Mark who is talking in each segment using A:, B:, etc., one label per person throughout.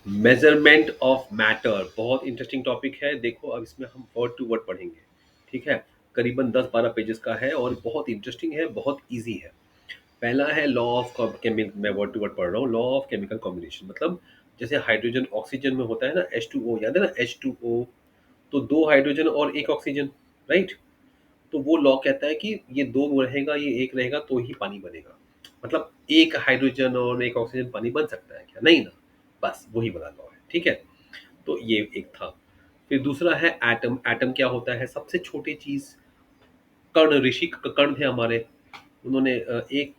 A: Measurement of matter बहुत interesting topic है। देखो अब इसमें हम वर्ड टू वर्ड पढ़ेंगे। ठीक है, करीबन 10-12 पेजेस का है और बहुत इंटरेस्टिंग है, बहुत इजी है। पहला है लॉ ऑफ केमिकल, मैं वर्ड टू वर्ड पढ़ रहा हूँ। लॉ ऑफ केमिकल कॉम्बिनेशन मतलब जैसे हाइड्रोजन ऑक्सीजन में होता है ना, H2O, याद है ना H2O, तो दो हाइड्रोजन और एक ऑक्सीजन, राइट। तो वो लॉ कहता है कि ये दो रहेगा, ये एक रहेगा तो ही पानी बनेगा। मतलब एक हाइड्रोजन और एक ऑक्सीजन पानी बन सकता है क्या? नहीं ना। बस वही वाला लॉ है। ठीक है, तो ये एक था। फिर दूसरा है एटम। एटम क्या होता है? सबसे छोटी चीज। कर्ण ऋषि कर्ण थे हमारे, उन्होंने एक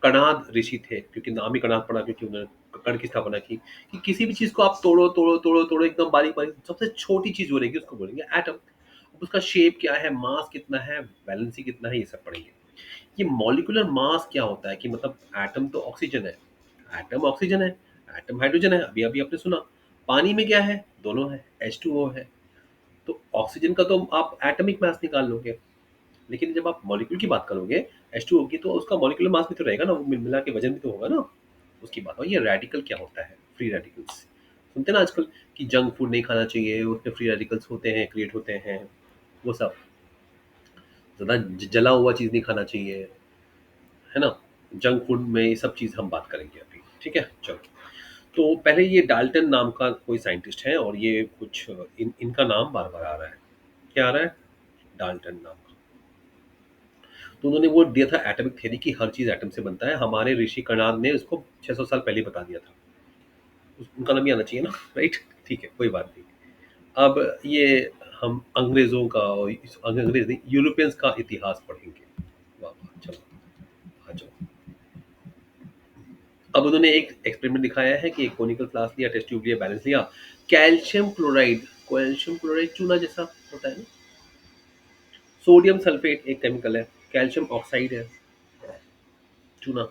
A: कणाद ऋषि थे, क्योंकि नाम ही कणाद पड़ा, क्योंकि उन्होंने कण की स्थापना की कि किसी भी चीज को आप तोड़ो तोड़ो तोड़ो तोड़ो एकदम बारीक बारीक, सबसे छोटी चीज जो रहेगी उसको बोलेंगे एटम। अब उसका शेप क्या है, मास कितना है, वैलेंसी कितना है, ये सब पढ़ेंगे। ये मॉलिक्यूलर मास क्या होता है कि मतलब एटम तो ऑक्सीजन है, एटम ऑक्सीजन है, एटम हाइड्रोजन है, अभी अभी आपने सुना। पानी में क्या है? दोनों है, H2O है। तो ऑक्सीजन का तो आप एटॉमिक मास निकाल लोगे, लेकिन जब आप मॉलिक्यूल की बात करोगे H2O की, तो उसका मॉलिक्यूलर मास भी तो रहेगा ना, वो मिल मिला के वजन भी तो होगा ना। उसकी बात। और ये रेडिकल क्या होता है? Free radicals. सुनते हैं ना आजकल कि जंक फूड नहीं खाना चाहिए, उसमें फ्री रेडिकल्स होते हैं, क्रिएट होते हैं। वो सब ज़्यादा जला हुआ चीज़ नहीं खाना चाहिए, है ना। जंक फूड में ये सब चीज़ हम बात करेंगे अभी। ठीक है, चलो। तो पहले ये डाल्टन नाम का कोई साइंटिस्ट है, और ये कुछ इनका नाम बार बार आ रहा है। क्या आ रहा है? डाल्टन नाम का। तो उन्होंने वो दिया था एटॉमिक थ्योरी की हर चीज़ एटम से बनता है। हमारे ऋषि कणाद ने उसको 600 साल पहले ही बता दिया था। उनका नाम ही आना चाहिए ना, राइट। ठीक है, कोई बात नहीं। अब ये हम अंग्रेजों का, और अंग्रेज नहीं, यूरोपियंस का इतिहास पढ़ेंगे। वाह वाह, चलो आ जाओ। अब उन्होंने एक एक्सपेरिमेंट दिखाया है कि एक कोनिकल फ्लास्क लिया, टेस्ट ट्यूब लिया, बैलेंस लिया। कैल्शियम क्लोराइड चूना जैसा होता है ना। सोडियम सल्फेट एक केमिकल है। कैल्शियम ऑक्साइड है, चूना।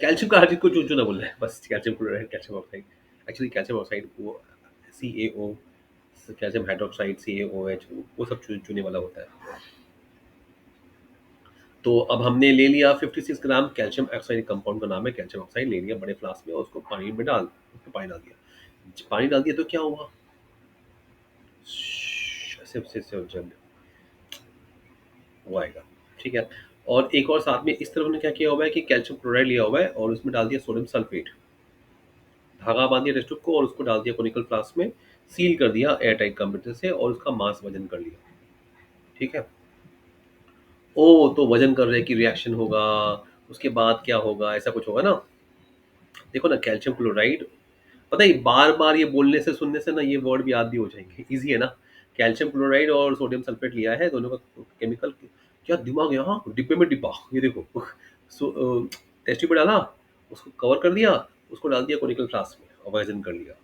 A: कैल्शियम का हर चीज को चूना बोल रहा है, बस calcium chloride, calcium oxide. Actually calcium oxide वो CaO, कैल्शियम हाइड्रोक्साइड CaOH, वो सब चूने वाला होता है। तो अब हमने ले लिया 56 ग्राम कैल्शियम ऑक्साइड, कंपाउंड का नाम है कैल्शियम ऑक्साइड, ले लिया बड़े फ्लास्क में, और उसको पानी में डाल, उसको पानी डाल दिया। पानी डाल दिया तो क्या हुआ? से जल वो आएगा। ठीक है। और एक और साथ में इस तरफ ने क्या किया हुआ है कि कैल्शियम क्लोराइड लिया हुआ है और उसमें डाल दिया सोडियम सल्फेट, धागा बांध दिया टेस्ट ट्यूब को, और उसको डाल दिया कोनिकल फ्लास्क में, सील कर दिया एयर टाइट कंप्रेसर से, और उसका मास वजन कर लिया। ठीक है। ओ, तो वजन कर रहे हैं कि रिएक्शन होगा, उसके बाद क्या होगा, ऐसा कुछ होगा ना। देखो ना, कैल्शियम क्लोराइड, पता है बार बार ये बोलने से सुनने से ना ये वर्ड भी याद भी हो जाएंगे, इजी है ना। कैल्शियम क्लोराइड और सोडियम सल्फेट लिया है, दोनों का केमिकल। क्या दिमाग है, हाँ डिब्बे में डिब्बा, ये देखो। टेस्ट ट्यूब में डाला, उसको कवर कर दिया, उसको डाल दिया कोनिकल फ्लास्क में और वजन कर लिया।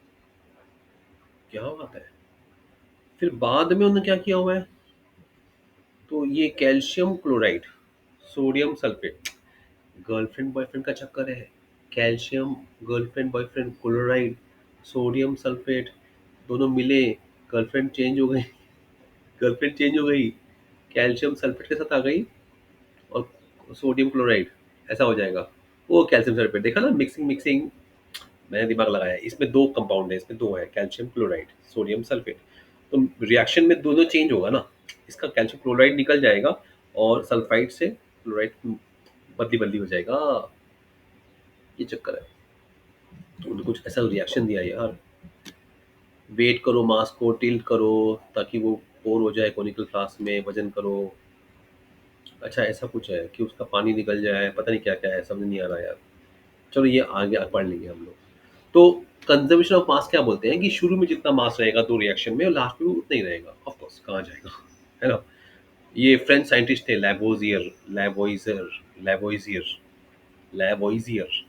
A: क्या बात है। फिर बाद में उन्होंने क्या किया हुआ है, तो ये calcium chloride, sodium sulphate, girlfriend boyfriend का चक्कर है। Calcium, girlfriend boyfriend, chloride, sodium sulphate, दोनों मिले, गर्लफ्रेंड चेंज हो गई, गर्लफ्रेंड चेंज हो गई, कैल्शियम सल्फेट के साथ आ गई, और सोडियम क्लोराइड, ऐसा हो जाएगा। वो कैल्शियम सल्फेट, देखा ना, मिक्सिंग मिक्सिंग। मैंने दिमाग लगाया, इसमें दो कंपाउंड है, इसमें दो है, कैल्शियम क्लोराइड, सोडियम सल्फेट। तो रिएक्शन में दोनों चेंज होगा ना। इसका कैल्शियम क्लोराइड निकल जाएगा, और सल्फाइड से क्लोराइड बदली बदली हो जाएगा। ये चक्कर है। तो उन्होंने कुछ ऐसा रिएक्शन दिया यार। वेट करो, मास को टिल्ट करो, ताकि वो पोर हो जाए कोनिकल फ्लास्क में, वजन करो। अच्छा, ऐसा कुछ है कि उसका पानी निकल जाए, पता नहीं क्या क्या है, समझ नहीं आ रहा यार। चलो ये आगे पढ़ लेंगे हम लोग। तो कंजर्वेशन ऑफ मास क्या बोलते हैं कि शुरू में जितना मास रहेगा दो रिएक्शन में, और लास्ट में उतना ही रहेगा। ऑफ कोर्स कहाँ जाएगा, है ना। ये फ्रेंच साइंटिस्ट थे, लैवोजियर, लैवोइजर, लैवोइजियर, लैवोइजियर,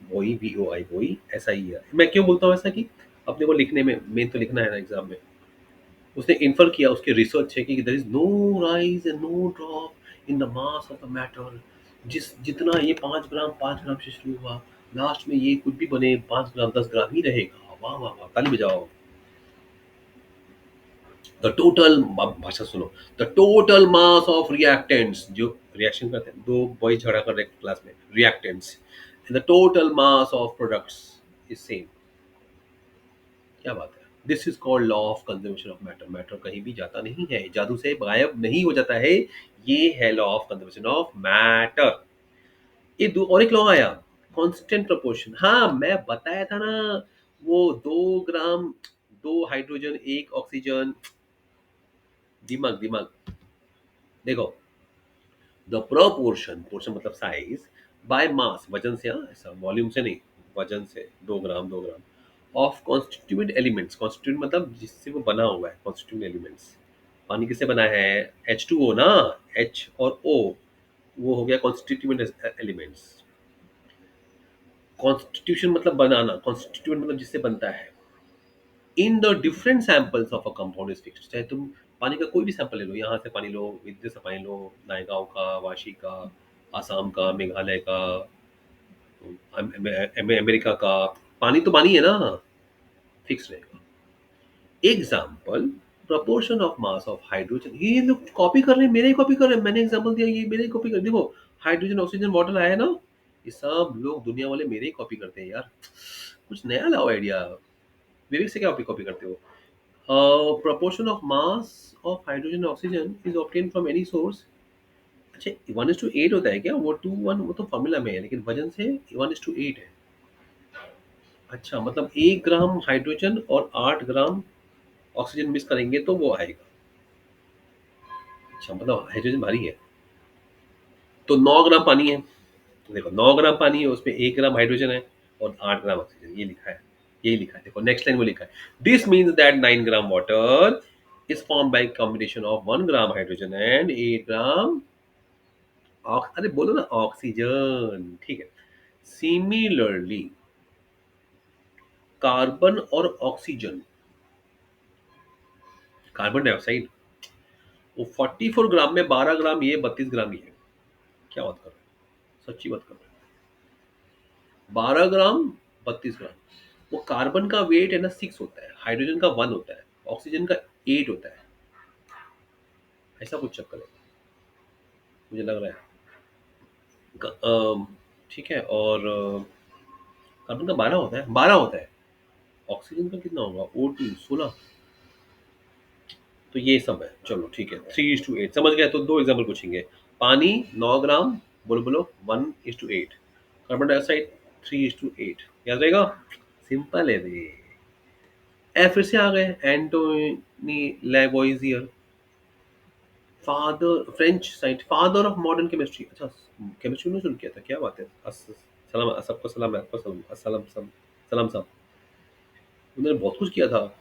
A: वही VOI, वही SI है। मैं क्यों बोलता हूँ ऐसा कि अपने को लिखने में मेन तो लिखना है ना एग्जाम में। उसने इन्फर किया, उसके रिसर्च है कि there is no rise and no drop in the mass of the matter. जिस जितना ये 5 ग्राम से शुरू हुआ, लास्ट में ये कुछ भी बने 5 ग्राम 10 ग्राम ही रहेगा। वाह वाह वाह, ताली बजाओ। द टोटल, भाषा सुनो, the total mass of reactants, जो रिएक्शन करते हैं, दो बॉयज झगड़ा कर रहे क्लास में, reactants, the total mass of products, is same. क्या बात है। This is called law of conservation of matter. Matter कहीं भी जाता नहीं है, जादू से गायब नहीं हो जाता है। ये है law of conservation of matter. ये दो और एक लॉ आया, कांस्टेंट प्रोपोर्शन। हाँ मैं बताया था ना, वो 2 ग्राम, 2 हाइड्रोजन 1 ऑक्सीजन। दिमाग दिमाग। देखो, द प्रोपोर्शन, पोर्शन मतलब साइज, बाय मास वजन से, हाँ ऐसा वॉल्यूम से नहीं, वजन से 2 ग्राम 2 gram of constituent elements. Constituent मतलब जिससे वो बना हुआ है, कॉन्स्टिट्यूएंट एलिमेंट्स। पानी किससे बना है? H2O ना। H और O, वो हो गया कॉन्स्टिट्यूएंट एलिमेंट्स। कॉन्स्टिट्यूशन मतलब बनाना, कॉन्स्टिट्यूएंट मतलब जिससे बनता है। In the different samples of a compound is fixed. चाहे तुम पानी का कोई भी सैंपल ले लो, यहाँ से पानी लो, विद्युत से पानी लो, नायगांव का, वाशी का, आसाम का, मेघालय का, अमेरिका का, पानी तो पानी है ना, फिक्स रहेगा। Example, proportion of mass of hydrogen. ये लोग कॉपी कर रहे हैं, मेरे ही कॉपी कर रहे हैं, मैंने एग्जाम्पल दिया, ये मेरे ही कॉपी कर। देखो, हाइड्रोजन ऑक्सीजन वाटर आया ना, ये सब लोग दुनिया वाले मेरे ही कॉपी करते हैं यार। कुछ नया लाओ आइडिया। विवेक से क्या कॉपी कॉपी करते हो? proportion of mass of hydrogen and oxygen is obtained from any source। अच्छा, 1:8 होता है क्या? वो 2:1 वो तो फॉर्मूला में है, लेकिन वजन से 1:8 है। अच्छा, मतलब 1 ग्राम हाइड्रोजन और 8 ग्राम ऑक्सीजन मिक्स करेंगे तो वो आएगा। अच्छा, मतलब हाइड्रोजन भारी है। तो 9 ग्राम पानी है। देखो, 9 ग्राम पानी है, उसमें 1 ग्राम हाइड्रोजन है और 8 ग्राम ऑक्सीजन, ये लिखा है। यही लिखा है, देखो नेक्स्ट लाइन में लिखा है, this means that 9 gram water is formed by combination of 1 gram hydrogen and 8 gram अरे बोलो ना ऑक्सीजन, ठीक है। सिमिलरली, कार्बन और ऑक्सीजन, कार्बन डाइऑक्साइड, वो 44 ग्राम में 12 ग्राम ये, 32 ग्राम ये। क्या बात कर रहे हो, सच्ची बात कर रहे हो। 12 ग्राम, 32 ग्राम। वो कार्बन का वेट है ना 6 होता है, हाइड्रोजन का 1 होता है, ऑक्सीजन का 8 होता है। ऐसा कुछ चक्कर है, मुझे लग रहा है। ठीक है। और कार्बन का 12 होता है, 12 होता है। ऑक्सीजन का कितना होगा? O2 16। तो ये सब है, चलो ठीक है, 3:8 समझ गए। तो दो एग्जाम्पल पूछेंगे। पानी 9 ग्राम, बोलो बोलो, 1:8। कार्बन डाइऑक्साइड 3:8, याद रहेगा। सिंपल है रे। फिर से आ गए, Antoine Lavoisier, father, French scientist, father of modern chemistry. अच्छा, केमिस्ट्री में शुरू किया था, क्या बात है। सलाम सबको, सलाम है आपको, सलाम सलाम सलाम, सलाम साहब। उन्होंने बहुत कुछ किया था।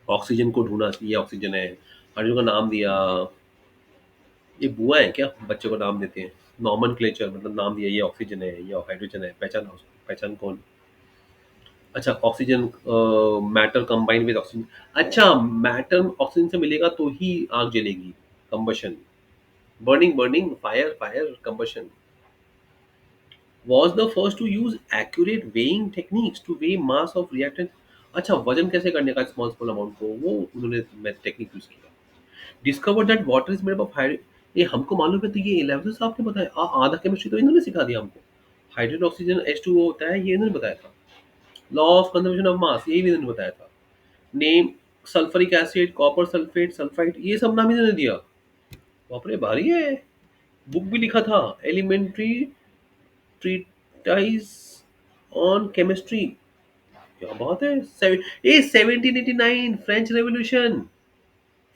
A: ऑक्सीजन को ढूंढा, ये ऑक्सीजन है, हाइड्रोजन का नाम दिया। ये बुआ है क्या, बच्चे को नाम देते हैं। नॉमन क्लेचर मतलब नाम दिया, ये ऑक्सीजन है, ये हाइड्रोजन है, पहचाना उसको, पहचान कौन। अच्छा, oxygen, matter combine with oxygen. अच्छा, मैटर ऑक्सीजन से मिलेगा तो ही आग जलेगी, combustion, burning burning, fire fire, combustion. was the first to use accurate weighing techniques to weigh mass of reactant। अच्छा, वजन कैसे करने का स्मॉल स्मॉल अमाउंट को, वो उन्होंने टेक्निक यूज किया। Discover that water is made of hide, ये हमको मालूम है, तो ये 11th साहब ने बताया। आधा केमिस्ट्री तो इन्होंने सिखा दिया हमको। हाइड्रोजन ऑक्सीजन H2O होता है, ये इन्होंने बताया था। Law of conservation of mass, ये भी इन्होंने बताया था। Name sulphuric acid, copper sulphate, sulphide, ये सब नाम इन्होंने दिया। बाप रे, भारी है। बुक भी लिखा था, एलिमेंट्री ट्रीटाइज ऑन केमिस्ट्री। क्या बात है। 1789 फ्रेंच रेवोल्यूशन,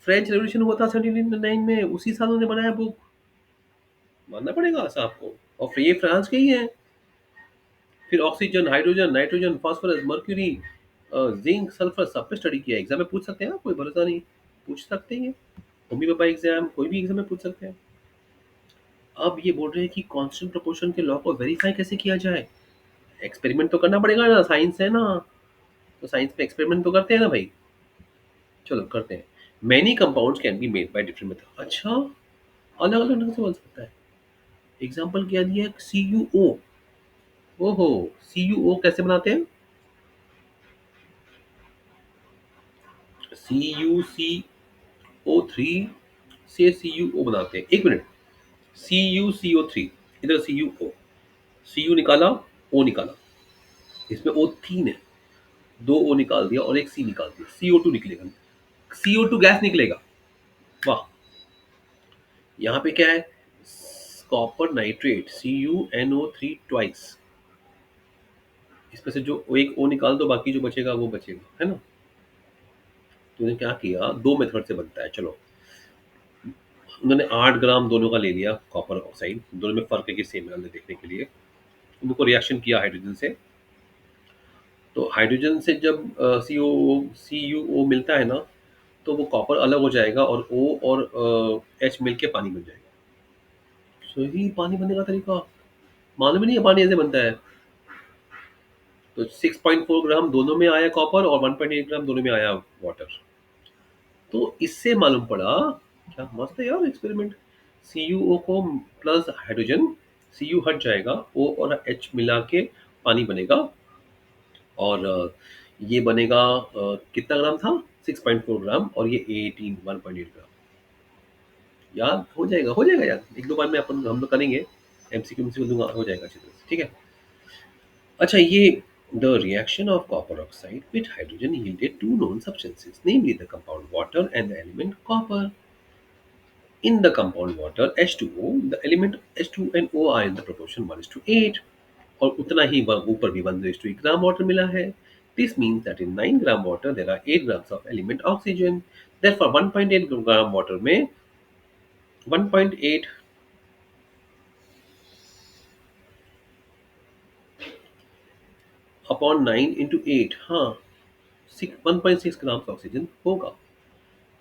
A: फ्रेंच रेवोल्यूशन हुआ था 1789 में, उसी साल उन्होंने बनाया बुक। मानना पड़ेगा साहब को। और फिर ये फ्रांस के ही हैं। फिर oxygen, hydrogen, nitrogen, phosphorus, mercury, zinc, sulphur, सब पे स्टडी किया। एग्जाम में पूछ सकते हैं ना, कोई भरोसा नहीं, पूछ सकते हैं। मम्मी पापा एग्जाम, कोई भी एग्जाम में पूछ सकते हैं। अब ये बोल रहे हैं कि कांस्टेंट प्रोपोर्शन के लॉ को वेरीफाई कैसे किया जाए। एक्सपेरिमेंट तो करना पड़ेगा ना, साइंस है ना। तो साइंस में एक्सपेरिमेंट तो करते हैं ना भाई। चलो करते हैं। Many compounds can be made by different method. अच्छा, अलग अलग ढंग से बन सकता है। एग्जाम्पल क्या दिया है, CuO। ओहो, CuO कैसे बनाते हैं? CuCO3 से CuO बनाते हैं। एक मिनट, CuCO3, इधर CuO, Cu निकाला, O निकाला, इसमें ओ तीन है, दो ओ निकाल दिया और एक सी निकाल दिया, CO2 निकलेगा, CO2 गैस निकलेगा। वाह। यहाँ पे क्या है, कॉपर नाइट्रेट CuNO3 ट्वाइस, इसमें से जो एक ओ निकाल दो बाकी जो बचेगा वो बचेगा, है ना। तूने क्या किया, दो मेथड से बनता है, चलो। उन्होंने 8 ग्राम दोनों का ले लिया कॉपर ऑक्साइड, दोनों में फर्क है कि सेम है हमने देखने के लिए। उनको रिएक्शन किया हाइड्रोजन से, तो हाइड्रोजन से जब CuO मिलता है ना, तो वो कॉपर अलग हो जाएगा और O और H मिलके पानी बन जाएगा। सही पानी बनने का तरीका मालूम ही नहीं है, पानी ऐसे बनता है। तो 6.4 ग्राम दोनों में आया कॉपर और 1.8 ग्राम दोनों में आया वाटर। तो इससे मालूम पड़ा, क्या मस्त है यार एक्सपेरिमेंट। CuO को प्लस हाइड्रोजन, Cu हट जाएगा, O और H मिला के पानी बनेगा। और ये बनेगा कितना ग्राम था, 6.4 ग्राम, और ये 1.8 ग्राम। यार हो जाएगा, हो जाएगा यार, एक दो बार में अपन हम लोग करेंगे, MCQ दूंगा, हो जाएगा अच्छी तरह से, ठीक है। अच्छा, ये the reaction of copper oxide with hydrogen yielded two known substances, namely the compound water and the element copper. In the compound water H2O, the element H2 and O are in the proportion 1:8, और उतना ही ऊपर भी 1:8 gram water मिला है। This means that in 9 gram water there are 8 grams of element oxygen. Therefore 1.8 gram water में 1.8 upon 9 into 8, हाँ, 1.6 gram oxygen होगा।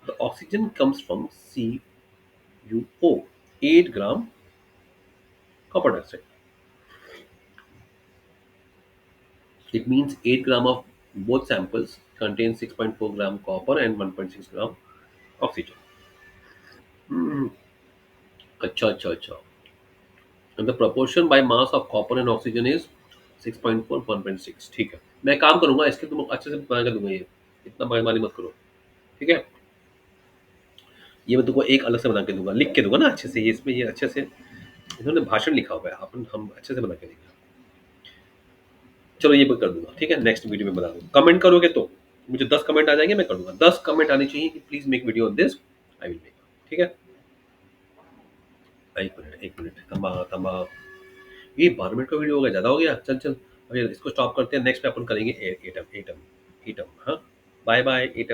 A: The oxygen comes from CuO, 8 gram copper dioxide. It means 8 gram of both samples contain 6.4 gram copper and 1.6 gram oxygen. Hmm. अच्छा अच्छा अच्छा। And the proportion by mass of copper and oxygen is 6.4 1.6, ठीक है। मैं काम करूंगा इसके, तुम अच्छे से बना कर दूंगा ये, इतना बड़मारी मत करो, ठीक है। ये मैं तुमको एक अलग से बना के दूंगा, लिख के दूंगा ना अच्छे से, ये इसमें ये अच्छे से इन्होंने भाषण लिखा हुआ है, अपन हम अच्छे से बना के देंगे। चलो ये मैं कर दूंगा, ठीक है, नेक्स्ट वीडियो में बना दूंगा। कमेंट करोगे तो मुझे 10 कमेंट आ जाएंगे, मैं कर दूंगा। 10 कमेंट आने चाहिए कि please make video on this, I will make, ठीक है। एक मिनट एक मिनट, तंबा तंबा, ये 12 मिनट का वीडियो हो गया, ज्यादा हो गया, चल चल। अभी इसको स्टॉप करते हैं, नेक्स्ट पे अपन करेंगे एटम एटम एटम, हाँ। Bye bye atom.